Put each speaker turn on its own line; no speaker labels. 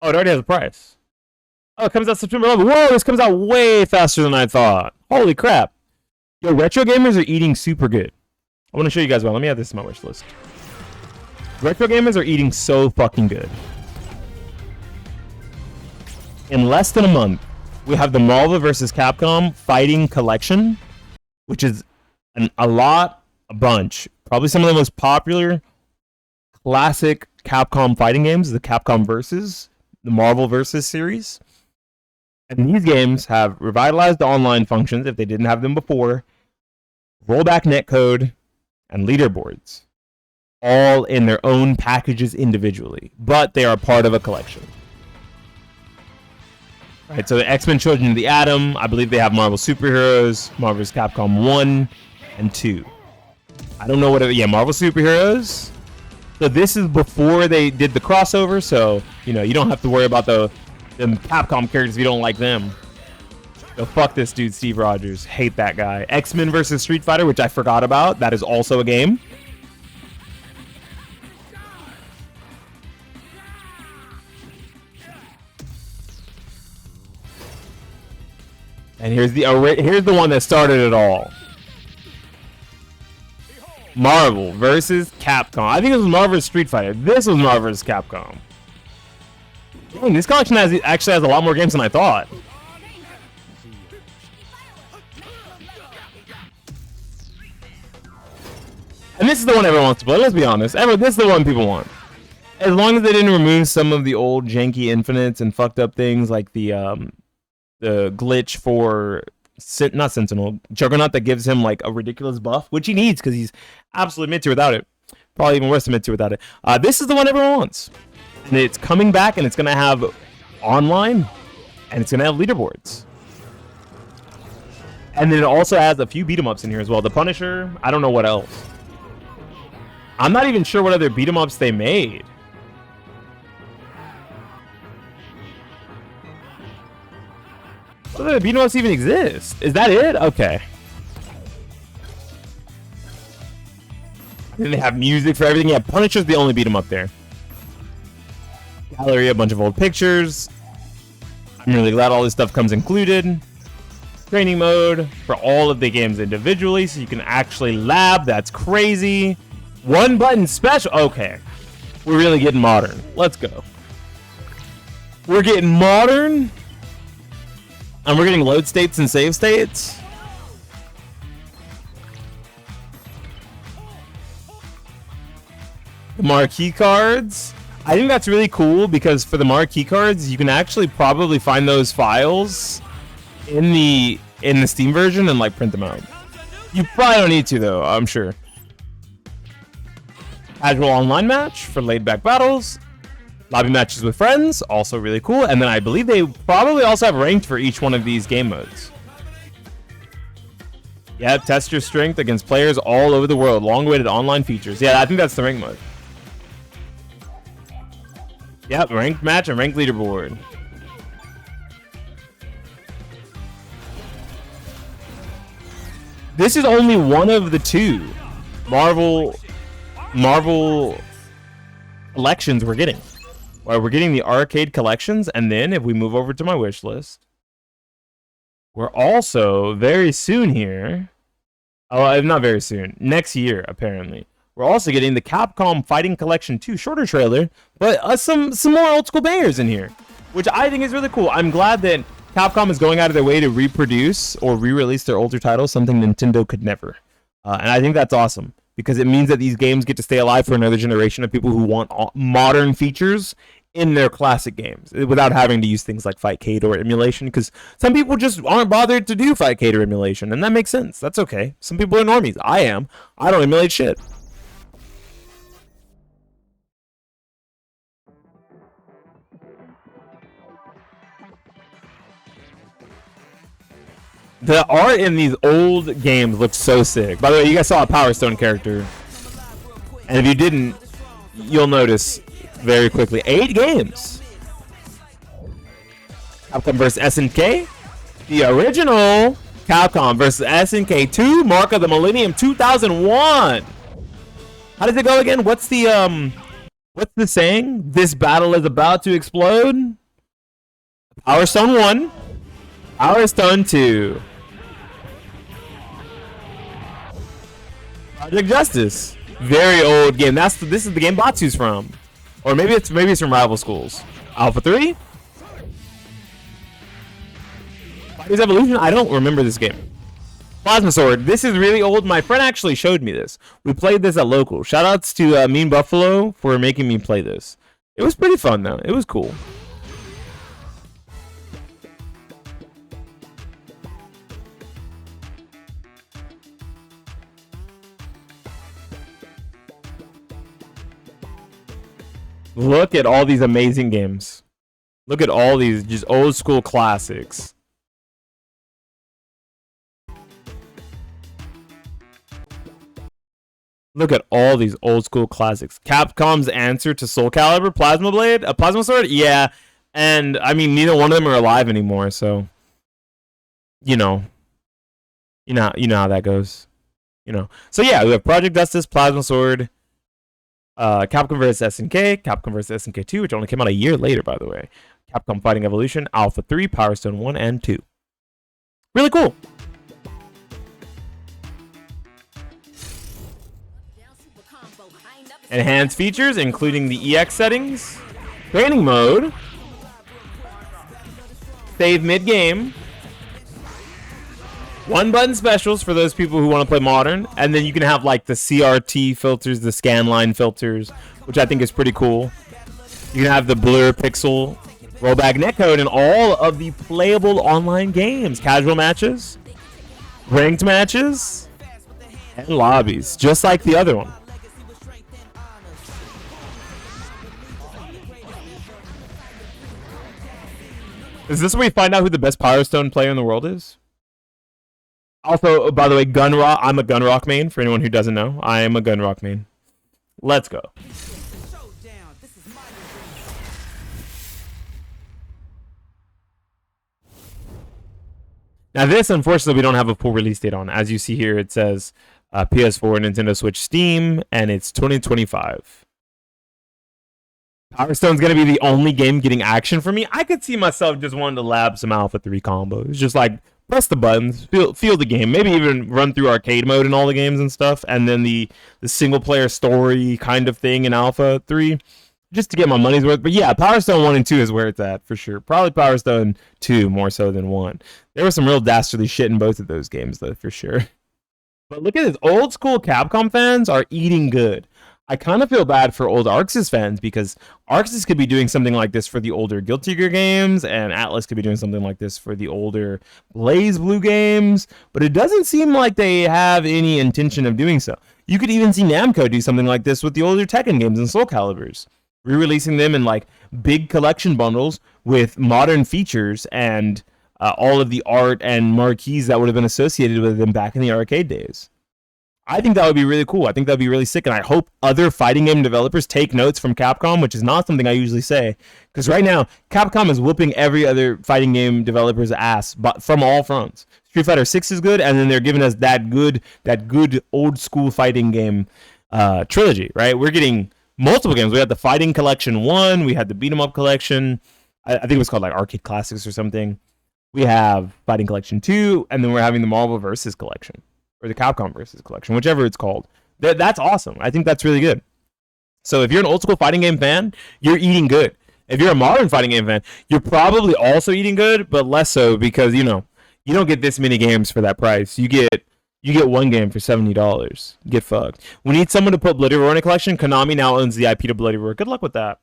Oh, it already has a price. Oh, it comes out September 11th. Whoa, this comes out way faster than I thought. Holy crap. Yo, retro gamers are eating super good. I want to show you guys one. Let me add this to my wish list. Retro gamers are eating so fucking good. In less than a month, we have the Marvel vs. Capcom Fighting Collection, which is a bunch. Probably some of the most popular classic Capcom fighting games, the Capcom Versus, the Marvel Versus series. And these games have revitalized the online functions if they didn't have them before, rollback netcode, and leaderboards, all in their own packages individually, but they are part of a collection. Right, so the X-Men Children of the Atom, I believe they have Marvel Superheroes, Marvel vs. Capcom 1 and 2. I don't know what it, yeah, Marvel Superheroes. So this is before they did the crossover, so, you know, you don't have to worry about the Capcom characters if you don't like them. So fuck this dude, Steve Rogers. Hate that guy. X-Men vs. Street Fighter, which I forgot about. That is also a game. And here's the one that started it all. Marvel versus Capcom. I think it was Marvel vs. Street Fighter. This was Marvel vs. Capcom. Dang, this collection actually has a lot more games than I thought. And this is the one everyone wants to play. Let's be honest. This is the one people want. As long as they didn't remove some of the old janky infinites and fucked up things like the glitch for not Sentinel, Juggernaut, that gives him like a ridiculous buff, which he needs because he's absolutely mid-tier without it. Probably even worse than mid-tier without it. This is the one everyone wants. And it's coming back, and it's going to have online, and it's going to have leaderboards. And then it also has a few beat-em-ups in here as well. The Punisher, I don't know what else. I'm not even sure what other beat-em-ups they made. What other beat-em-ups even exist? Is that it? Okay. And then they have music for everything. Yeah, Punisher's the only beat-em-up there. Gallery, a bunch of old pictures. I'm really glad all this stuff comes included. Training mode for all of the games individually, so you can actually lab. That's crazy. One button special. Okay. We're really getting modern. Let's go. We're getting modern. And we're getting load states and save states. The marquee cards. I think that's really cool because for the marquee cards, you can actually probably find those files in the Steam version and like print them out. You probably don't need to though, I'm sure. Casual online match for laid back battles. Lobby matches with friends, also really cool. And then I believe they probably also have ranked for each one of these game modes. Yeah, test your strength against players all over the world. Long-awaited online features. Yeah, I think that's the rank mode. Yep, ranked match and ranked leaderboard. This is only one of the two Marvel collections we're getting. Well, we're getting the arcade collections, and then if we move over to my wish list, we're also very soon here. Oh, not very soon. Next year, apparently. We're also getting the Capcom Fighting Collection 2 shorter trailer, but some more old school bangers in here, which I think is really cool. I'm glad that Capcom is going out of their way to reproduce or re-release their older titles, something Nintendo could never. And I think that's awesome because it means that these games get to stay alive for another generation of people who want modern features in their classic games without having to use things like Fightcade or emulation, because some people just aren't bothered to do Fightcade or emulation, and that makes sense. That's okay. Some people are normies. I am. I don't emulate shit. The art in these old games looks so sick. By the way, you guys saw a Power Stone character. And if you didn't, you'll notice very quickly. 8 games. Capcom vs. SNK. The original Capcom vs. SNK 2, Mark of the Millennium 2001. How does it go again? What's the What's the saying? This battle is about to explode. Power Stone 1. Power Stone 2. Project Justice. Very old game. This is the game Batsu's from. Or maybe it's from rival schools. Alpha 3. Fighters Evolution. I don't remember this game. Plasma Sword. This is really old. My friend actually showed me this. We played this at local. Shoutouts to Mean Buffalo for making me play this. It was pretty fun though. It was cool. Look at all these amazing games. Look at all these just old school classics. Look at all these old school classics. Capcom's answer to Soul Calibur, Plasma Blade, a Plasma Sword, yeah. And I mean, neither one of them are alive anymore, so you know how that goes. So yeah, we have Project Justice, Plasma Sword, Capcom vs SNK, Capcom vs SNK 2, which only came out a year later, by the way. Capcom Fighting Evolution, Alpha 3, Power Stone 1 and 2. Really cool. Enhanced features, including the EX settings, training mode, save mid-game, one-button specials for those people who want to play modern, and then you can have like the CRT filters, the scanline filters, which I think is pretty cool. You can have the blur pixel rollback netcode in all of the playable online games, casual matches, ranked matches, and lobbies, just like the other one. Is this where we find out who the best Power Stone player in the world is? Also, by the way, Gunrock. I'm a Gunrock main. For anyone who doesn't know, I am a Gunrock main. Let's go. Now this, unfortunately, we don't have a full release date on. As you see here, it says PS4, Nintendo Switch, Steam, and it's 2025. Power Stone's going to be the only game getting action for me. I could see myself just wanting to lab some Alpha 3 combos. Just like press the buttons, feel the game. Maybe even run through arcade mode in all the games and stuff. And then the single player story kind of thing in Alpha 3. Just to get my money's worth. But yeah, Power Stone 1 and 2 is where it's at for sure. Probably Power Stone 2 more so than 1. There was some real dastardly shit in both of those games though, for sure. But look at this. Old school Capcom fans are eating good. I kind of feel bad for old Arxis fans because Arxis could be doing something like this for the older Guilty Gear games, and Atlas could be doing something like this for the older Blaze Blue games, but it doesn't seem like they have any intention of doing so. You could even see Namco do something like this with the older Tekken games and Soul Caliburs, re-releasing them in like big collection bundles with modern features and all of the art and marquees that would have been associated with them back in the arcade days. I think that would be really cool. I think that would be really sick, and I hope other fighting game developers take notes from Capcom, which is not something I usually say, because right now, Capcom is whooping every other fighting game developer's ass but from all fronts. Street Fighter 6 is good, and then they're giving us that good old school fighting game trilogy, right? We're getting multiple games. We had the Fighting Collection 1, we had the Beat 'em Up Collection, I think it was called like Arcade Classics or something. We have Fighting Collection 2, and then we're having the Marvel Vs. Collection. Or the Capcom Vs. Collection, whichever it's called. That's awesome. I think that's really good. So if you're an old school fighting game fan, you're eating good. If you're a modern fighting game fan, you're probably also eating good, but less so because, you don't get this many games for that price. You get one game for $70. Get fucked. We need someone to put Bloody Roar in a collection. Konami now owns the IP to Bloody Roar. Good luck with that.